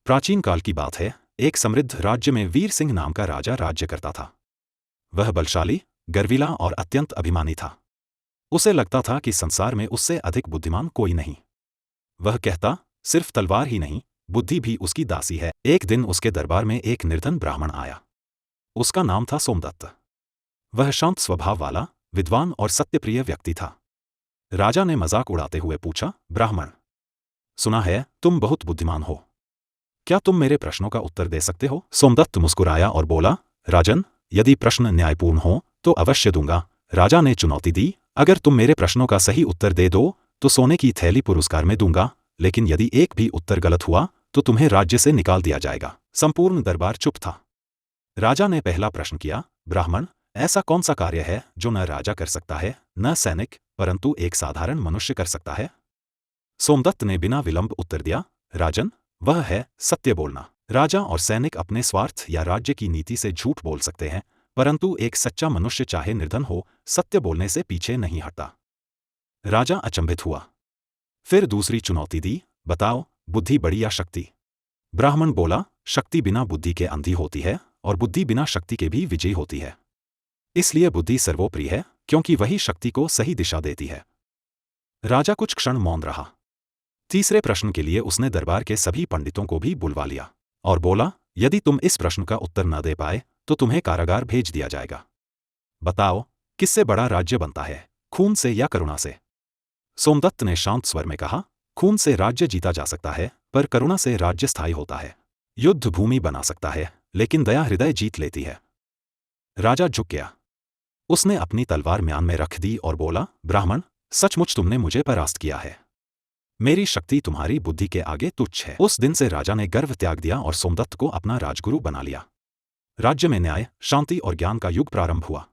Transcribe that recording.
प्राचीन काल की बात है, एक समृद्ध राज्य में वीर सिंह नाम का राजा राज्य करता था। वह बलशाली, गर्वीला और अत्यंत अभिमानी था। उसे लगता था कि संसार में उससे अधिक बुद्धिमान कोई नहीं। वह कहता, सिर्फ तलवार ही नहीं, बुद्धि भी उसकी दासी है। एक दिन उसके दरबार में एक निर्धन ब्राह्मण आया। उसका नाम था सोमदत्त। वह शांत स्वभाव वाला, विद्वान और सत्यप्रिय व्यक्ति था। राजा ने मजाक उड़ाते हुए पूछा, ब्राह्मण, सुना है तुम बहुत बुद्धिमान हो, क्या तुम मेरे प्रश्नों का उत्तर दे सकते हो? सोमदत्त मुस्कुराया और बोला, राजन, यदि प्रश्न न्यायपूर्ण हो तो अवश्य दूंगा। राजा ने चुनौती दी, अगर तुम मेरे प्रश्नों का सही उत्तर दे दो तो सोने की थैली पुरस्कार में दूंगा, लेकिन यदि एक भी उत्तर गलत हुआ तो तुम्हें राज्य से निकाल दिया जाएगा। संपूर्ण दरबार चुप था। राजा ने पहला प्रश्न किया, ब्राह्मण, ऐसा कौन सा कार्य है जो न राजा कर सकता है, न सैनिक, परंतु एक साधारण मनुष्य कर सकता है? सोमदत्त ने बिना विलंब उत्तर दिया, राजन, वह है सत्य बोलना। राजा और सैनिक अपने स्वार्थ या राज्य की नीति से झूठ बोल सकते हैं, परंतु एक सच्चा मनुष्य चाहे निर्धन हो, सत्य बोलने से पीछे नहीं हटता। राजा अचंभित हुआ। फिर दूसरी चुनौती दी, बताओ, बुद्धि बड़ी या शक्ति? ब्राह्मण बोला, शक्ति बिना बुद्धि के अंधी होती है और बुद्धि बिना शक्ति के भी विजयी होती है। इसलिए बुद्धि सर्वोपरि है, क्योंकि वही शक्ति को सही दिशा देती है। राजा कुछ क्षण मौन रहा। तीसरे प्रश्न के लिए उसने दरबार के सभी पंडितों को भी बुलवा लिया और बोला, यदि तुम इस प्रश्न का उत्तर न दे पाए तो तुम्हें कारागार भेज दिया जाएगा। बताओ, किससे बड़ा राज्य बनता है, खून से या करुणा से? सोमदत्त ने शांत स्वर में कहा, खून से राज्य जीता जा सकता है, पर करुणा से राज्य स्थायी होता है। युद्ध भूमि बना सकता है, लेकिन दया हृदय जीत लेती है। राजा झुक गया। उसने अपनी तलवार म्यान में रख दी और बोला, ब्राह्मण, सचमुच तुमने मुझे परास्त किया है। मेरी शक्ति तुम्हारी बुद्धि के आगे तुच्छ है। उस दिन से राजा ने गर्व त्याग दिया और सोमदत्त को अपना राजगुरु बना लिया। राज्य में न्याय, शांति और ज्ञान का युग प्रारंभ हुआ।